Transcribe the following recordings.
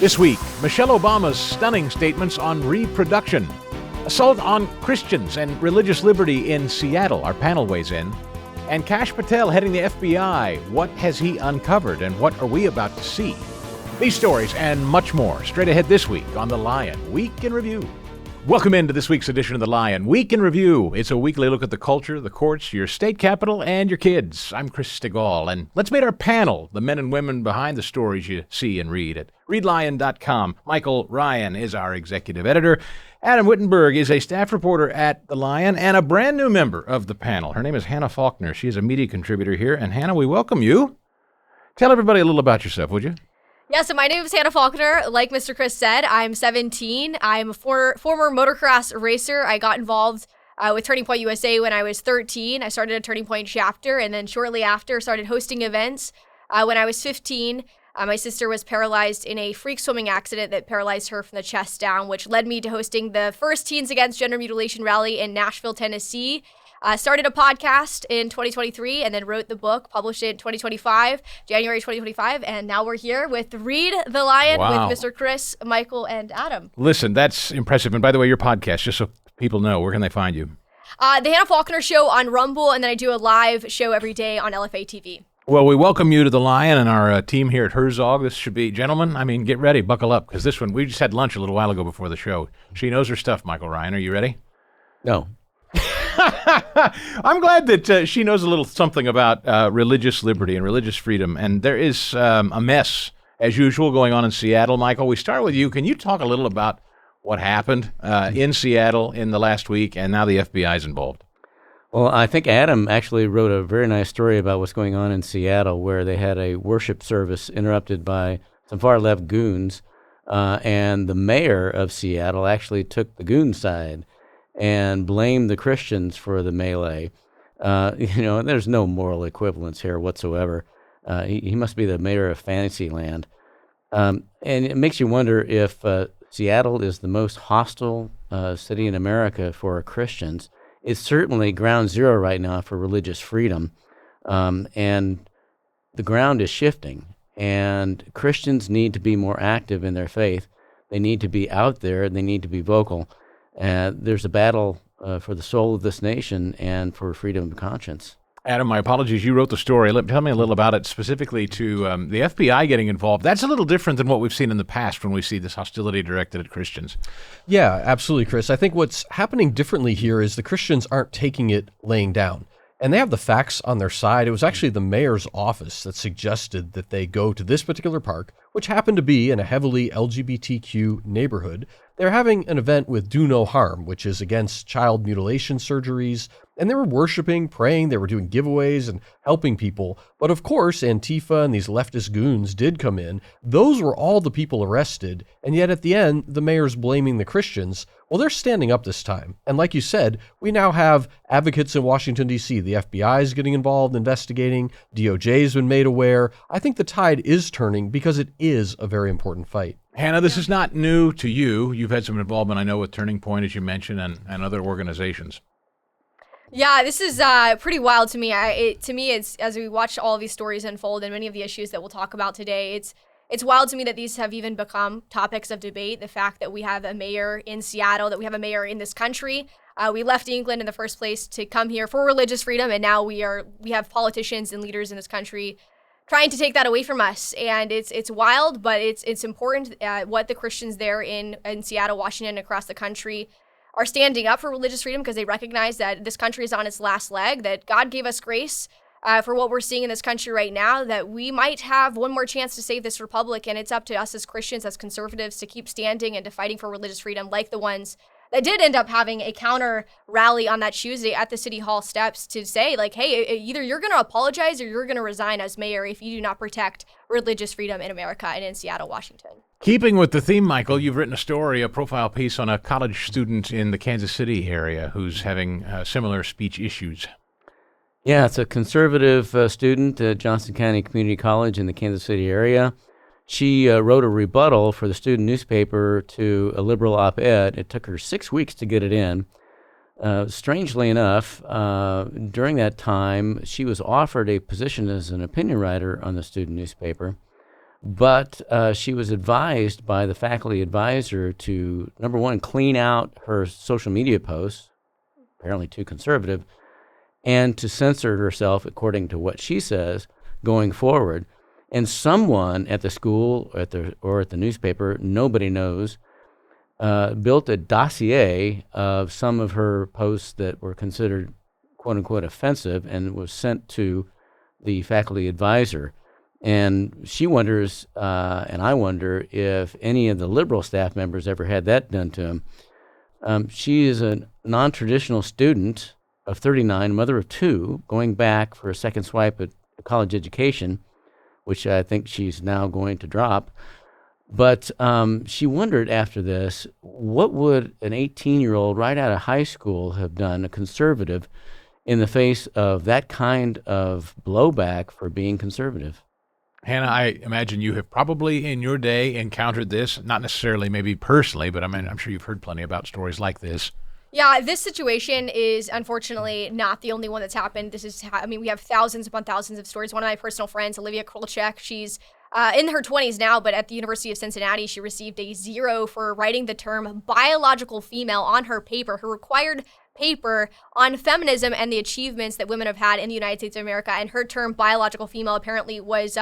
This week, Michelle Obama's stunning statements on reproduction, assault on Christians and religious liberty in Seattle, our panel weighs in, and Kash Patel heading the FBI. What has he uncovered and what are we about to see? These stories and much more straight ahead this week on The Lion Week in Review. Welcome into this week's edition of The Lion Week in Review. It's a weekly look at the culture, the courts, your state capitol, and your kids. I'm Chris Stigall, and let's meet our panel, the men and women behind the stories you see and read at readlion.com. Michael Ryan is our executive editor. Adam Wittenberg is a staff reporter at The Lion and a brand new member of the panel. Her name is Hannah Faulkner. She is a media contributor here. And Hannah, we welcome you. Tell everybody a little about yourself, would you? Yeah, so my name is Hannah Faulkner. Like Mr. Chris said, I'm 17. I'm a former motocross racer. I got involved with Turning Point USA when I was 13. I started a Turning Point chapter, and then shortly after started hosting events. When I was 15, my sister was paralyzed in a freak swimming accident that paralyzed her from the chest down, which led me to hosting the first Teens Against Gender Mutilation rally in Nashville, Tennessee. Started a podcast in 2023 and then wrote the book, published it in January 2025, and now we're here with Read the Lion with Mr. Chris, Michael, and Adam. Listen, that's impressive. And by the way, your podcast, just so people know, where can they find you? The Hannah Faulkner Show on Rumble, and then I do a live show every day on LFA TV. Well, we welcome you to The Lion and our team here at Herzog. This should be, gentlemen, get ready, buckle up, because this one, we just had lunch a little while ago before the show. She knows her stuff, Michael Ryan. Are you ready? No. I'm glad that she knows a little something about religious liberty and religious freedom. And there is a mess, as usual, going on in Seattle. Michael, we start with you. Can you talk a little about what happened in Seattle in the last week, and now the FBI is involved? Well, I think Adam actually wrote a very nice story about what's going on in Seattle, where they had a worship service interrupted by some far-left goons, and the mayor of Seattle actually took the goon side and blamed the Christians for the melee. There's no moral equivalence here whatsoever. He must be the mayor of Fantasyland. And it makes you wonder if Seattle is the most hostile city in America for Christians. It's certainly ground zero right now for religious freedom. And the ground is shifting. And Christians need to be more active in their faith. They need to be out there. They need to be vocal. There's a battle for the soul of this nation and for freedom of conscience. Adam, my apologies. You wrote the story. Tell me a little about it, specifically to the FBI getting involved. That's a little different than what we've seen in the past when we see this hostility directed at Christians. Yeah, absolutely, Chris. I think what's happening differently here is the Christians aren't taking it laying down. And they have the facts on their side. It was actually the mayor's office that suggested that they go to this particular park, which happened to be in a heavily LGBTQ neighborhood. They're having an event with Do No Harm, which is against child mutilation surgeries. And they were worshiping, praying, they were doing giveaways and helping people. But of course, Antifa and these leftist goons did come in. Those were all the people arrested. And yet at the end, the mayor's blaming the Christians. Well, they're standing up this time. And like you said, we now have advocates in Washington, D.C. The FBI is getting involved, investigating. DOJ has been made aware. I think the tide is turning because it is a very important fight. Hannah, this is not new to you. You've had some involvement, I know, with Turning Point, as you mentioned, and other organizations. Yeah, this is pretty wild to me. It's as we watch all of these stories unfold and many of the issues that we'll talk about today, it's wild to me that these have even become topics of debate. The fact that we have a mayor in Seattle, that we have a mayor in this country. We left England in the first place to come here for religious freedom, and now we have politicians and leaders in this country trying to take that away from us. And it's wild, but it's important what the Christians there in Seattle, Washington, across the country are standing up for religious freedom, because they recognize that this country is on its last leg, that God gave us grace for what we're seeing in this country right now, that we might have one more chance to save this republic, and it's up to us as Christians, as conservatives, to keep standing and to fighting for religious freedom, like the ones that did end up having a counter rally on that Tuesday at the City Hall steps to say, like, hey, either you're going to apologize or you're going to resign as mayor if you do not protect religious freedom in America and in Seattle, Washington. Keeping with the theme, Michael, you've written a profile piece on a college student in the Kansas City area who's having similar speech issues. Yeah, it's a conservative student at Johnson County Community College in the Kansas City area. She wrote a rebuttal for the student newspaper to a liberal op-ed. It took her 6 weeks to get it in. Strangely enough, during that time, she was offered a position as an opinion writer on the student newspaper. But she was advised by the faculty advisor to, number one, clean out her social media posts, apparently too conservative, and to censor herself according to what she says going forward. And someone at the school or at the newspaper, nobody knows, built a dossier of some of her posts that were considered quote unquote offensive and was sent to the faculty advisor. And she wonders, and I wonder, if any of the liberal staff members ever had that done to him. She is a non-traditional student of 39, mother of two, going back for a second swipe at college education, which I think she's now going to drop. But she wondered after this, what would an 18-year-old right out of high school have done, a conservative, in the face of that kind of blowback for being conservative? Hannah, I imagine you have probably in your day encountered this, not necessarily maybe personally, but I mean, I'm sure you've heard plenty about stories like this. Yeah, this situation is unfortunately not the only one that's happened. We have thousands upon thousands of stories. One of my personal friends, Olivia Krolchek, she's in her 20s now, but at the University of Cincinnati, she received a 0 for writing the term biological female on her paper, her required paper on feminism and the achievements that women have had in the United States of America. And her term biological female apparently was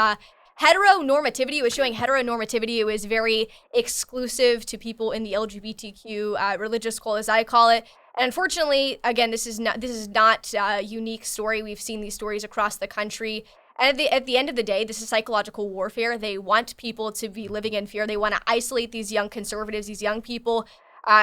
heteronormativity. It was showing heteronormativity. It was very exclusive to people in the LGBTQ religious cult, as I call it. And unfortunately, again, this is not a unique story. We've seen these stories across the country. And at the end of the day, this is psychological warfare. They want people to be living in fear. They want to isolate these young conservatives, these young people.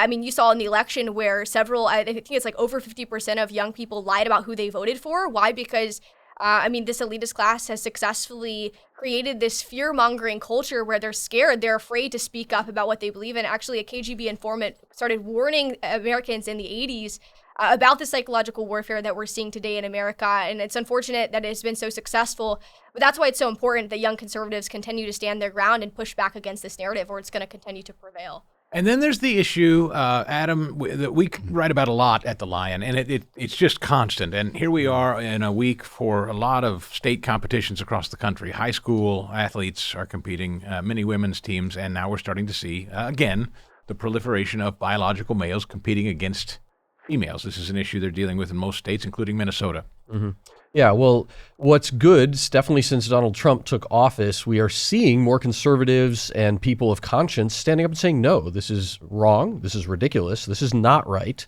You saw in the election where I think it's like over 50% of young people lied about who they voted for. Why? Because this elitist class has successfully created this fear-mongering culture where they're scared, they're afraid to speak up about what they believe in. Actually, a KGB informant started warning Americans in the 80s about the psychological warfare that we're seeing today in America. And it's unfortunate that it has been so successful, but that's why it's so important that young conservatives continue to stand their ground and push back against this narrative, or it's going to continue to prevail. And then there's the issue, Adam, that we write about a lot at The Lion, and it's just constant. And here we are in a week for a lot of state competitions across the country. High school athletes are competing, many women's teams, and now we're starting to see, again, the proliferation of biological males competing against females. This is an issue they're dealing with in most states, including Minnesota. Mm-hmm. Yeah, well, what's good, definitely since Donald Trump took office, we are seeing more conservatives and people of conscience standing up and saying, no, this is wrong, this is ridiculous, this is not right.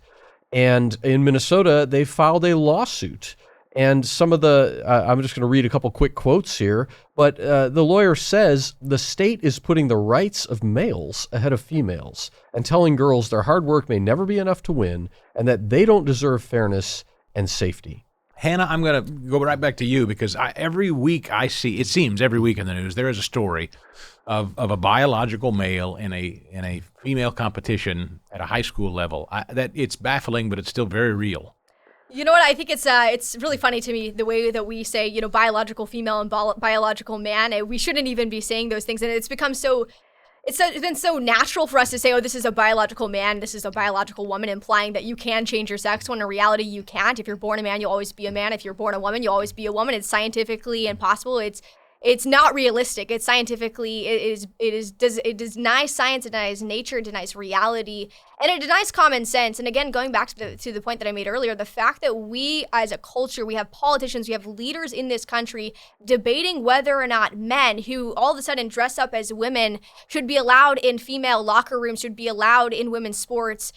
And in Minnesota, they filed a lawsuit. And some of I'm just going to read a couple quick quotes here, but the lawyer says the state is putting the rights of males ahead of females and telling girls their hard work may never be enough to win and that they don't deserve fairness and safety. Hannah, I'm going to go right back to you because every week it seems every week in the news, there is a story of a biological male in a female competition at a high school level. That it's baffling, but it's still very real. You know what? I think it's really funny to me the way that we say, biological female and biological man. And we shouldn't even be saying those things. And it's become it's been so natural for us to say, oh, this is a biological man, this is a biological woman, implying that you can change your sex when in reality you can't. If you're born a man, you'll always be a man. If you're born a woman, you'll always be a woman. It's scientifically impossible. It's not realistic. It's scientifically, it denies science, it denies nature, it denies reality, and it denies common sense. And again, going back to the point that I made earlier, the fact that we as a culture, we have politicians, we have leaders in this country debating whether or not men who all of a sudden dress up as women should be allowed in female locker rooms, should be allowed in women's sports,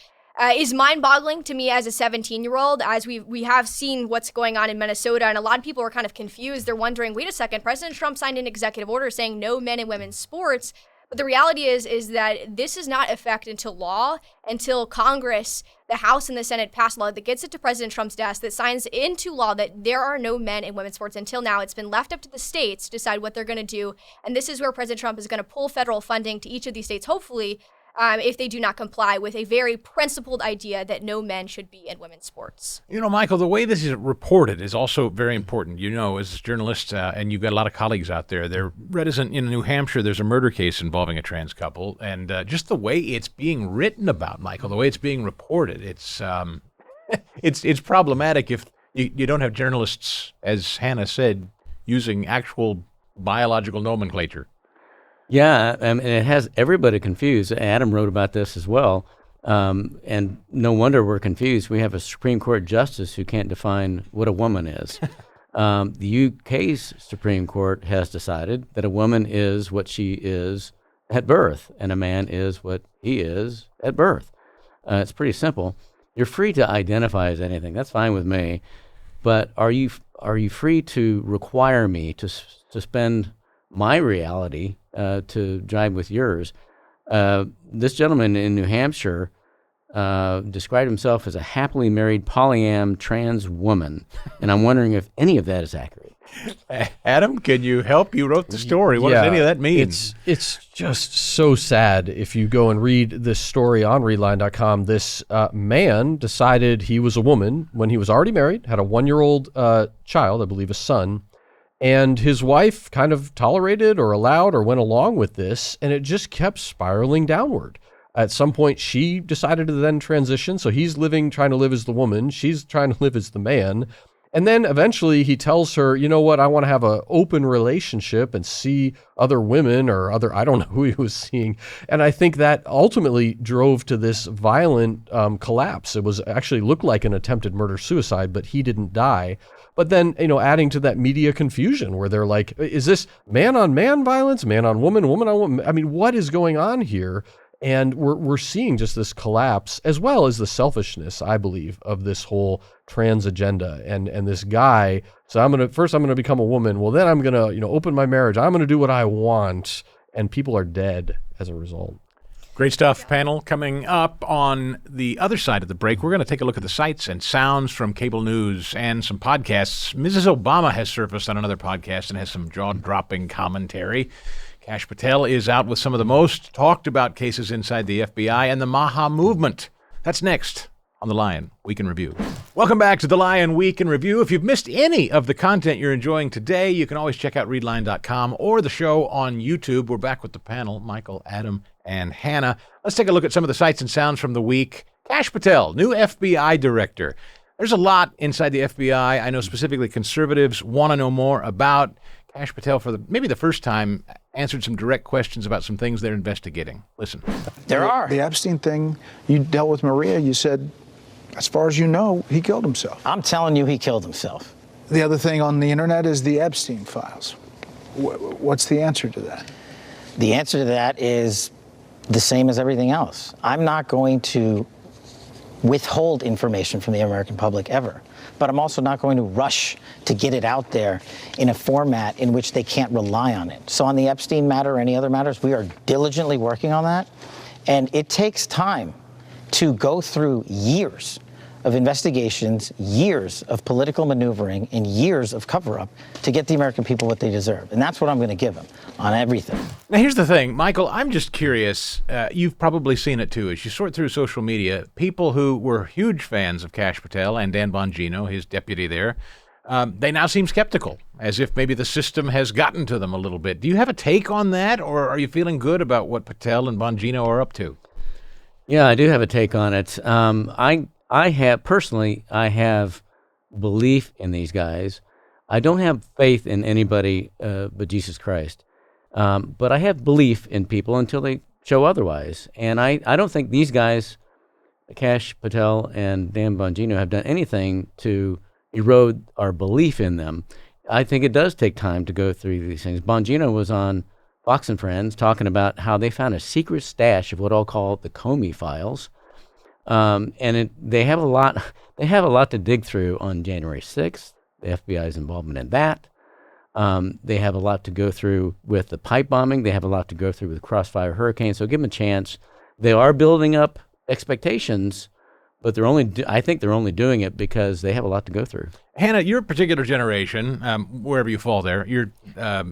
is mind-boggling to me as a 17-year-old, as we have seen what's going on in Minnesota, and a lot of people are kind of confused. They're wondering, wait a second, President Trump signed an executive order saying no men in women's sports, but the reality is that this is not effect into law until Congress, the House and the Senate pass law that gets it to President Trump's desk, that signs into law that there are no men in women's sports. Until now, it's been left up to the states to decide what they're going to do, and this is where President Trump is going to pull federal funding to each of these states, hopefully, if they do not comply with a very principled idea that no men should be in women's sports. Michael, the way this is reported is also very important. As journalists, and you've got a lot of colleagues out there, they're reticent. In New Hampshire, there's a murder case involving a trans couple, and just the way it's being written about, Michael, the way it's being reported, it's problematic if you don't have journalists, as Hannah said, using actual biological nomenclature. Yeah, and it has everybody confused. Adam wrote about this as well. And no wonder we're confused. We have a Supreme Court justice who can't define what a woman is. The UK's Supreme Court has decided that a woman is what she is at birth, and a man is what he is at birth. It's pretty simple. You're free to identify as anything. That's fine with me. But are you free to require me to suspend my reality to jive with yours? This gentleman in New Hampshire described himself as a happily married polyam trans woman, and I'm wondering if any of that is accurate. Adam, can you help? You wrote the story. What does any of that mean? It's just so sad. If you go and read this story on readline.com, this man decided he was a woman when he was already married, had a 1-year-old child, I believe a son, and his wife kind of tolerated or allowed or went along with this, and it just kept spiraling downward. At some point, she decided to then transition, so he's trying to live as the woman, she's trying to live as the man. And then eventually he tells her, you know what, I want to have an open relationship and see other women or I don't know who he was seeing. And I think that ultimately drove to this violent collapse. It was actually looked like an attempted murder-suicide, but he didn't die. But then, adding to that media confusion where they're like, is this man-on-man violence, man-on-woman, woman-on-woman? I mean, what is going on here? And we're seeing just this collapse, as well as the selfishness, I believe, of this whole trans agenda. And this guy, so I'm gonna become a woman. Well, then I'm gonna open my marriage. I'm gonna do what I want, and people are dead as a result. Great stuff, panel. Coming up on the other side of the break, we're going to take a look at the sights and sounds from cable news and some podcasts. Mrs. Obama has surfaced on another podcast and has some jaw-dropping commentary. Kash Patel is out with some of the most talked about cases inside the FBI and the MAHA movement. That's next on The Lion Week in Review. Welcome back to The Lion Week in Review. If you've missed any of the content you're enjoying today, you can always check out readline.com or the show on YouTube. We're back with the panel, Michael, Adam, and Hannah. Let's take a look at some of the sights and sounds from the week. Kash Patel, new FBI director. There's a lot inside the FBI. I know specifically conservatives want to know more about. Kash Patel, for maybe the first time, answered some direct questions about some things they're investigating. Listen. There are. The Epstein thing, you dealt with Maria, you said, as far as you know, he killed himself. I'm telling you, he killed himself. The other thing on the internet is the Epstein files. What's the answer to that? The answer to that is the same as everything else. I'm not going to withhold information from the American public ever. But I'm also not going to rush to get it out there in a format in which they can't rely on it. So on the Epstein matter or any other matters, we are diligently working on that. And it takes time to go through years of investigations, years of political maneuvering, and years of cover-up to get the American people what they deserve. And that's what I'm going to give them on everything. Now, here's the thing, Michael, I'm just curious. You've probably seen it, too. As you sort through social media, people who were huge fans of Kash Patel and Dan Bongino, his deputy there, they now seem skeptical, as if maybe the system has gotten to them a little bit. Do you have a take on that, or are you feeling good about what Patel and Bongino are up to? Yeah, I do have a take on it. I have belief in these guys. I don't have faith in anybody but Jesus Christ. But I have belief in people until they show otherwise. And I don't think these guys, Kash Patel and Dan Bongino, have done anything to erode our belief in them. I think it does take time to go through these things. Bongino was on Fox and Friends talking about how they found a secret stash of what I'll call the Comey files. They have a lot to dig through on January 6th, the FBI's involvement in that. They have a lot to go through with the pipe bombing. They have a lot to go through with Crossfire Hurricane. So give them a chance. They are building up expectations, but I think they're only doing it because they have a lot to go through. Hannah, your particular generation, wherever you fall there, you're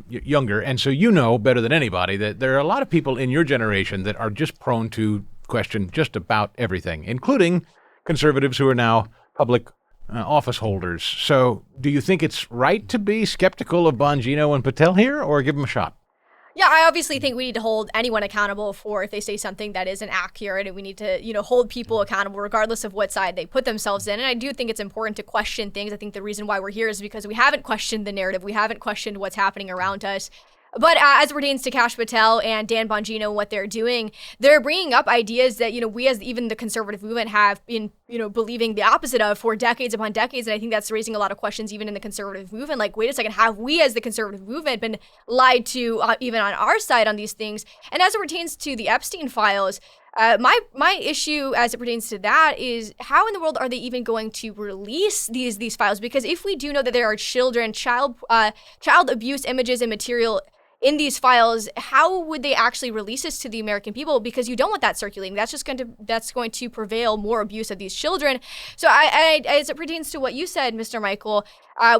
younger, and so you know better than anybody that there are a lot of people in your generation that are just prone to question just about everything, including conservatives who are now public office holders. So do you think it's right to be skeptical of Bongino and Patel here, or give them a shot? Yeah, I obviously think we need to hold anyone accountable for if they say something that isn't accurate, and we need to, hold people accountable regardless of what side they put themselves in. And I do think it's important to question things. I think the reason why we're here is because we haven't questioned the narrative. We haven't questioned what's happening around us. But as it pertains to Kash Patel and Dan Bongino, what they're doing, they're bringing up ideas that, we as even the conservative movement have been, believing the opposite of for decades upon decades. And I think that's raising a lot of questions even in the conservative movement. Like, wait a second, have we as the conservative movement been lied to even on our side on these things? And as it pertains to the Epstein files, my issue as it pertains to that is how in the world are they even going to release these files? Because if we do know that there are child abuse images and material in these files, how would they actually release this to the American people? Because you don't want that circulating. That's going to prevail more abuse of these children. So as it pertains to what you said, Mr. Michael,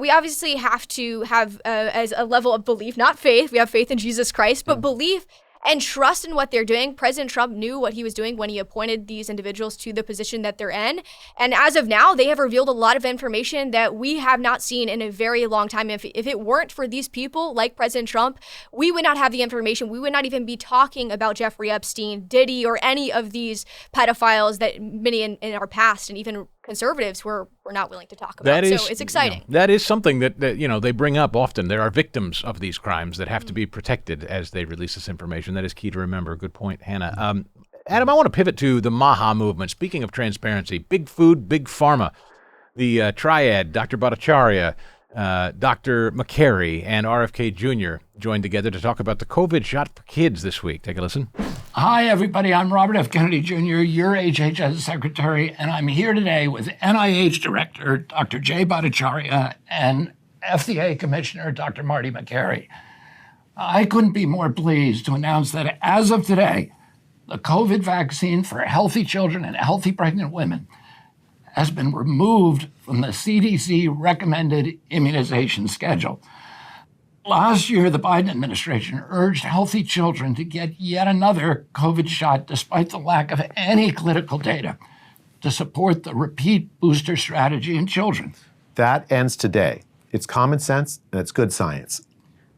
we obviously have to have as a level of belief, not faith. We have faith in Jesus Christ, but belief and trust in what they're doing. President Trump knew what he was doing when he appointed these individuals to the position that they're in. And as of now, they have revealed a lot of information that we have not seen in a very long time. If it weren't for these people like President Trump, we would not have the information. We would not even be talking about Jeffrey Epstein, Diddy, or any of these pedophiles that many in our past and even conservatives were not willing to talk about. So it's exciting. That is something that they bring up often. There are victims of these crimes that have to be protected as they release this information. That is key to remember. Good point, Hannah. Adam, I want to pivot to the MAHA movement. Speaking of transparency, big food, big pharma, the triad, Dr. Bhattacharya, Dr. McCary, and RFK Jr. joined together to talk about the COVID shot for kids this week. Take a listen. Hi, everybody. I'm Robert F. Kennedy Jr., your HHS secretary, and I'm here today with NIH Director Dr. Jay Bhattacharya and FDA Commissioner Dr. Marty McCary. I couldn't be more pleased to announce that as of today, the COVID vaccine for healthy children and healthy pregnant women has been removed from the CDC recommended immunization schedule. Last year, the Biden administration urged healthy children to get yet another COVID shot despite the lack of any clinical data to support the repeat booster strategy in children. That ends today. It's common sense and it's good science.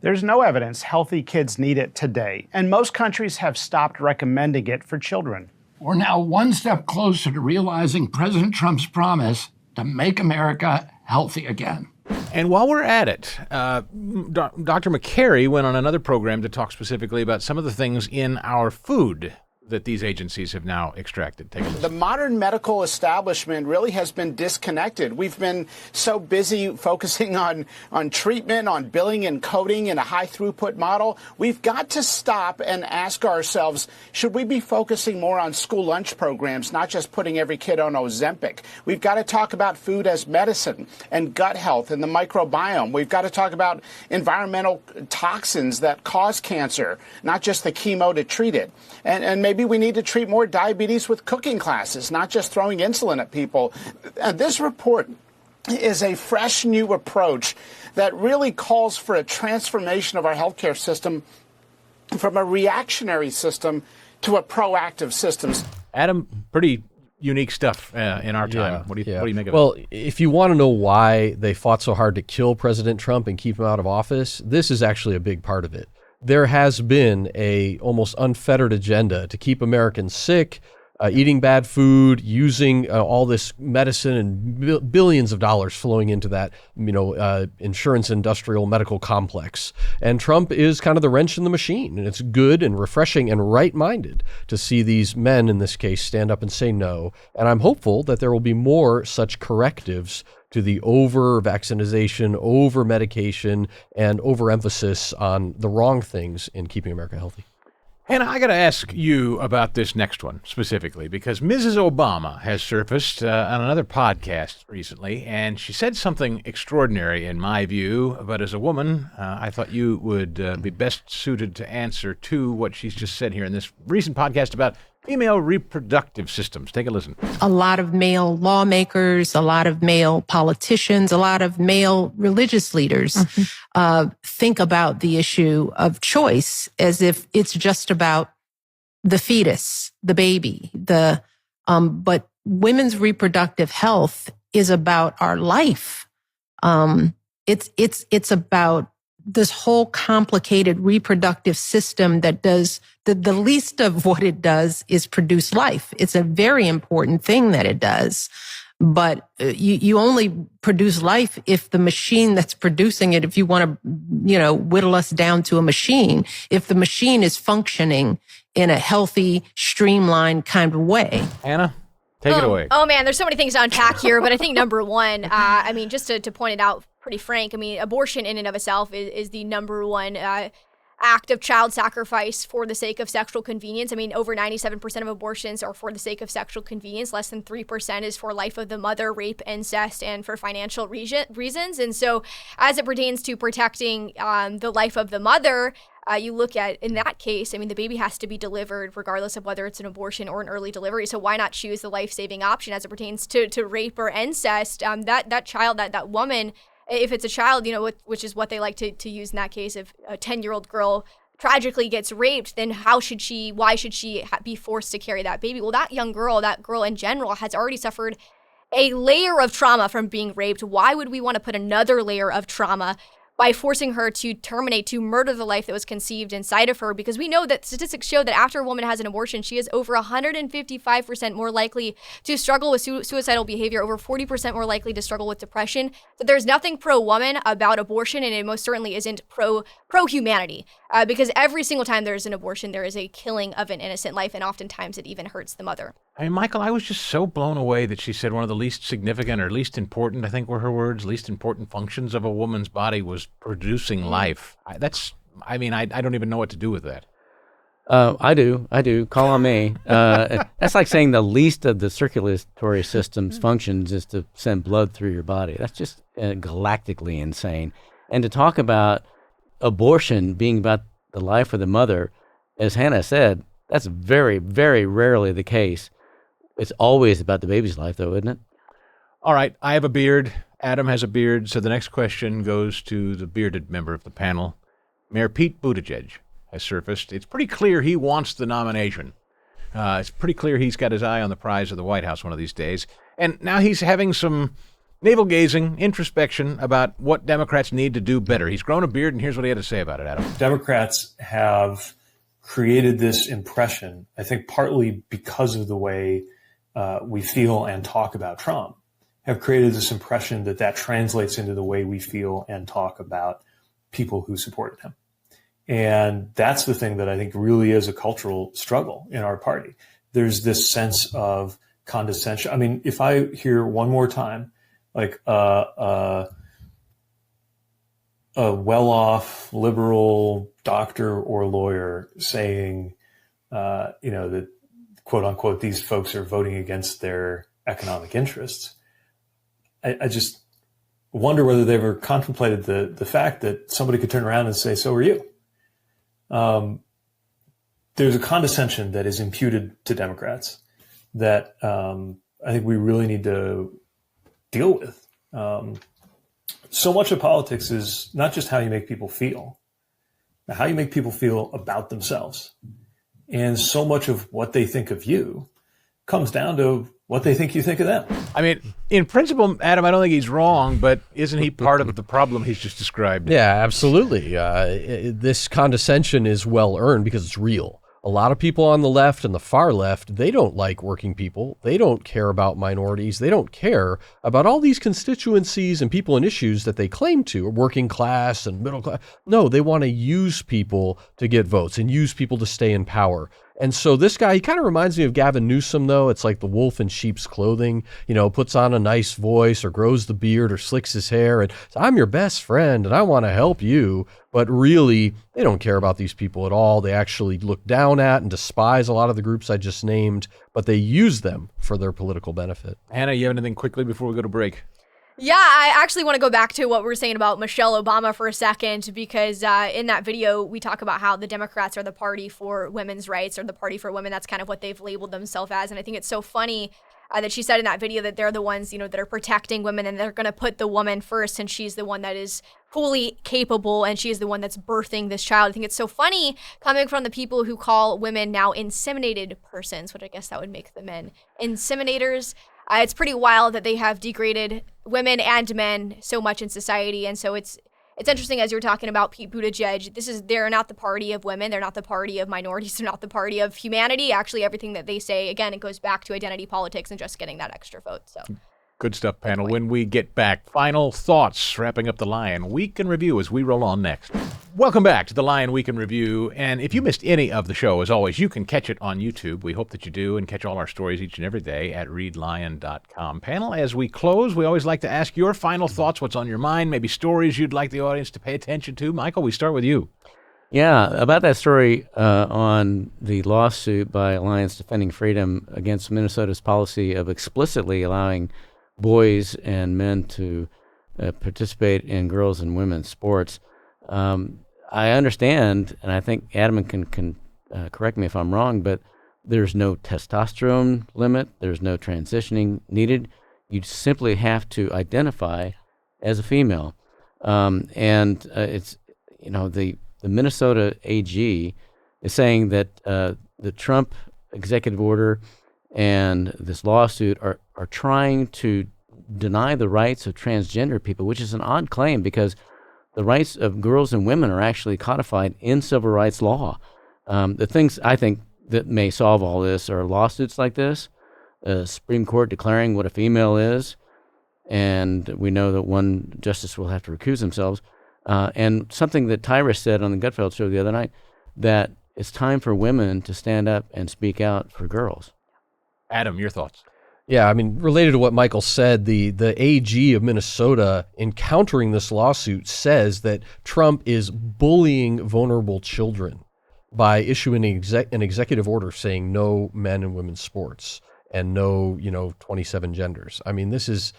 There's no evidence healthy kids need it today, and most countries have stopped recommending it for children. We're now one step closer to realizing President Trump's promise to make America healthy again. And while we're at it, Dr. McCary went on another program to talk specifically about some of the things in our food that these agencies have now extracted. Take a listen. The modern medical establishment really has been disconnected. We've been so busy focusing on treatment, on billing and coding in a high throughput model. We've got to stop and ask ourselves, should we be focusing more on school lunch programs, not just putting every kid on Ozempic? We've got to talk about food as medicine and gut health and the microbiome. We've got to talk about environmental toxins that cause cancer, not just the chemo to treat it. And maybe we need to treat more diabetes with cooking classes, not just throwing insulin at people. This report is a fresh new approach that really calls for a transformation of our healthcare system from a reactionary system to a proactive system. Adam, pretty unique stuff in our time. What do you make of it? Well, if you want to know why they fought so hard to kill President Trump and keep him out of office, this is actually a big part of it. There has been a almost unfettered agenda to keep Americans sick, eating bad food, using all this medicine and billions of dollars flowing into that, insurance industrial medical complex. And Trump is kind of the wrench in the machine. And it's good and refreshing and right-minded to see these men, in this case, stand up and say no. And I'm hopeful that there will be more such correctives to the over-vaccination, over-medication, and over-emphasis on the wrong things in keeping America healthy. Hannah, I got to ask you about this next one specifically because Mrs. Obama has surfaced on another podcast recently, and she said something extraordinary in my view, but as a woman, I thought you would be best suited to answer to what she's just said here in this recent podcast about female reproductive systems. Take a listen. A lot of male lawmakers, a lot of male politicians, a lot of male religious leaders think about the issue of choice as if it's just about the fetus, the baby, but women's reproductive health is about our life. It's about this whole complicated reproductive system that does the least of what it does is produce life. It's a very important thing that it does. But you only produce life if the machine that's producing it, if you want to, whittle us down to a machine, if the machine is functioning in a healthy, streamlined kind of way. Anna, take it away. Oh man, there's so many things to unpack here, but I think number one, just to point it out pretty frank, abortion in and of itself is the number one act of child sacrifice for the sake of sexual convenience. Over 97% of abortions are for the sake of sexual convenience. Less than 3% is for life of the mother, rape, incest, and for financial reasons. And so as it pertains to protecting the life of the mother, you look at, in that case, the baby has to be delivered regardless of whether it's an abortion or an early delivery. So why not choose the life-saving option as it pertains to rape or incest? That child, that woman, if it's a child, which is what they like to use in that case, if a 10-year-old girl tragically gets raped, then why should she be forced to carry that baby? Well, that girl in general has already suffered a layer of trauma from being raped. Why would we want to put another layer of trauma by forcing her to murder the life that was conceived inside of her? Because we know that statistics show that after a woman has an abortion, she is over 155% more likely to struggle with suicidal behavior, over 40% more likely to struggle with depression. So there's nothing pro-woman about abortion, and it most certainly isn't pro-humanity. Because every single time there's an abortion, there is a killing of an innocent life, and oftentimes it even hurts the mother. Michael, I was just so blown away that she said one of the least significant or least important, I think were her words, least important functions of a woman's body was producing life. I don't even know what to do with that. I do. Call on me. That's like saying the least of the circulatory system's functions is to send blood through your body. That's just galactically insane. And to talk about abortion being about the life of the mother, as Hannah said, that's very, very rarely the case. It's always about the baby's life, though, isn't it? All right, I have a beard. Adam has a beard. So the next question goes to the bearded member of the panel. Mayor Pete Buttigieg has surfaced. It's pretty clear he wants the nomination. It's pretty clear he's got his eye on the prize of the White House one of these days. And now he's having some navel-gazing introspection about what Democrats need to do better. He's grown a beard, and here's what he had to say about it, Adam. Democrats have created this impression, I think partly because of the way we feel and talk about Trump, have created this impression that translates into the way we feel and talk about people who supported him. And that's the thing that I think really is a cultural struggle in our party. There's this sense of condescension. If I hear one more time, like a well-off liberal doctor or lawyer saying, that quote unquote, these folks are voting against their economic interests. I just wonder whether they ever contemplated the fact that somebody could turn around and say, so are you. There's a condescension that is imputed to Democrats that I think we really need to deal with. So much of politics is not just how you make people feel, but how you make people feel about themselves. And so much of what they think of you comes down to what they think you think of them. In principle, Adam, I don't think he's wrong, but isn't he part of the problem he's just described? Yeah, absolutely. This condescension is well earned because it's real. A lot of people on the left and the far left, they don't like working people. They don't care about minorities. They don't care about all these constituencies and people and issues that they claim to, working class and middle class. No, they want to use people to get votes and use people to stay in power. And so this guy, he kind of reminds me of Gavin Newsom, though. It's like the wolf in sheep's clothing, puts on a nice voice or grows the beard or slicks his hair and says, I'm your best friend and I want to help you. But really, they don't care about these people at all. They actually look down at and despise a lot of the groups I just named, but they use them for their political benefit. Hannah, you have anything quickly before we go to break? Yeah, I actually want to go back to what we were saying about Michelle Obama for a second, because in that video, we talk about how the Democrats are the party for women's rights or the party for women. That's kind of what they've labeled themselves as. And I think it's so funny that she said in that video that they're the ones, that are protecting women and they're going to put the woman first. And she's the one that is fully capable and she is the one that's birthing this child. I think it's so funny coming from the people who call women now inseminated persons, which I guess that would make the men inseminators. It's pretty wild that they have degraded women and men so much in society. And so it's interesting, as you were talking about Pete Buttigieg, they're not the party of women. They're not the party of minorities. They're not the party of humanity. Actually, everything that they say, again, it goes back to identity politics and just getting that extra vote. So Good stuff, panel. When we get back, final thoughts, wrapping up the Lion Week in Review as we roll on next. Welcome back to the Lion Week in Review. And if you missed any of the show, as always, you can catch it on YouTube. We hope that you do, and catch all our stories each and every day at readlion.com. Panel, as we close, we always like to ask your final thoughts, what's on your mind, maybe stories you'd like the audience to pay attention to. Michael, we start with you. Yeah, about that story on the lawsuit by Alliance Defending Freedom against Minnesota's policy of explicitly allowing boys and men to participate in girls' and women's sports. I understand, and I think Adam can correct me if I'm wrong, but there's no testosterone limit. There's no transitioning needed. You simply have to identify as a female. It's, the Minnesota AG is saying that the Trump executive order and this lawsuit are trying to deny the rights of transgender people, which is an odd claim because the rights of girls and women are actually codified in civil rights law. The things I think that may solve all this are lawsuits like this, Supreme Court declaring what a female is, and we know that one justice will have to recuse themselves. And something that Tyrus said on the Gutfeld show the other night, that it's time for women to stand up and speak out for girls. Adam, your thoughts? Yeah, I mean, related to what Michael said, the AG of Minnesota, in countering this lawsuit, says that Trump is bullying vulnerable children by issuing an executive order saying no men and women's sports and no, 27 genders. I mean, this is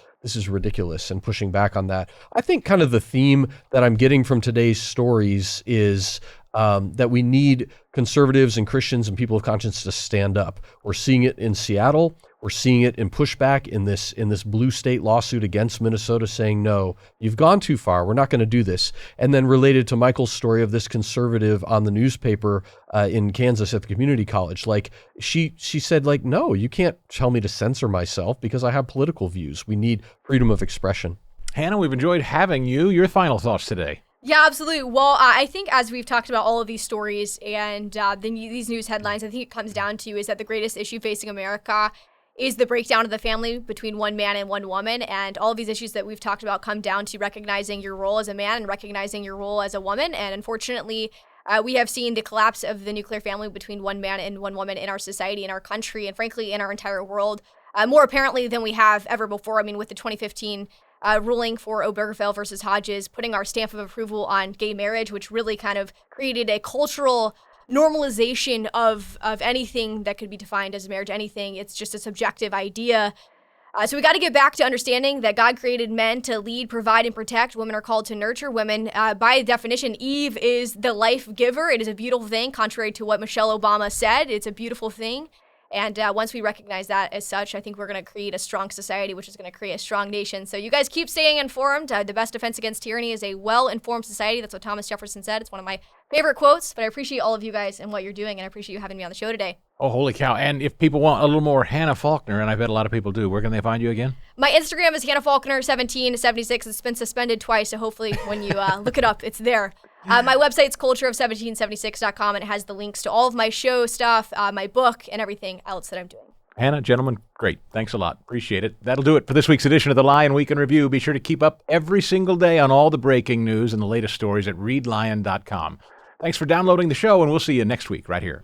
ridiculous, and pushing back on that. I think kind of the theme that I'm getting from today's stories is that we need conservatives and Christians and people of conscience to stand up. We're seeing it in Seattle. We're seeing it in pushback in this blue state lawsuit against Minnesota saying, no, you've gone too far. We're not going to do this. And then related to Michael's story of this conservative on the newspaper in Kansas at the community college, like she said, like, no, you can't tell me to censor myself because I have political views. We need freedom of expression. Hannah, we've enjoyed having you. Your final thoughts today. Yeah, absolutely. Well, I think as we've talked about all of these stories and these news headlines, I think it comes down to is that the greatest issue facing America is the breakdown of the family between one man and one woman. And all of these issues that we've talked about come down to recognizing your role as a man and recognizing your role as a woman. And unfortunately, we have seen the collapse of the nuclear family between one man and one woman in our society, in our country, and frankly, in our entire world, more apparently than we have ever before. I mean, with the 2015 ruling for Obergefell versus Hodges, putting our stamp of approval on gay marriage, which really kind of created a cultural normalization of anything that could be defined as marriage, anything. It's just a subjective idea. So we got to get back to understanding that God created men to lead, provide, and protect. Women are called to nurture. Women, by definition, Eve is the life giver. It is a beautiful thing, contrary to what Michelle Obama said. It's a beautiful thing. And once we recognize that as such, I think we're going to create a strong society, which is going to create a strong nation. So you guys keep staying informed. The best defense against tyranny is a well-informed society. That's what Thomas Jefferson said. It's one of my favorite quotes, but I appreciate all of you guys and what you're doing, and I appreciate you having me on the show today. Oh, holy cow. And if people want a little more Hannah Faulkner, and I bet a lot of people do, where can they find you again? My Instagram is Hannah Faulkner 1776. It's been suspended twice, so hopefully when you look it up, it's there. My website's cultureof1776.com, and it has the links to all of my show stuff, my book, and everything else that I'm doing. Hannah, gentlemen, great. Thanks a lot. Appreciate it. That'll do it for this week's edition of the Lion Week in Review. Be sure to keep up every single day on all the breaking news and the latest stories at readlion.com. Thanks for downloading the show, and we'll see you next week right here.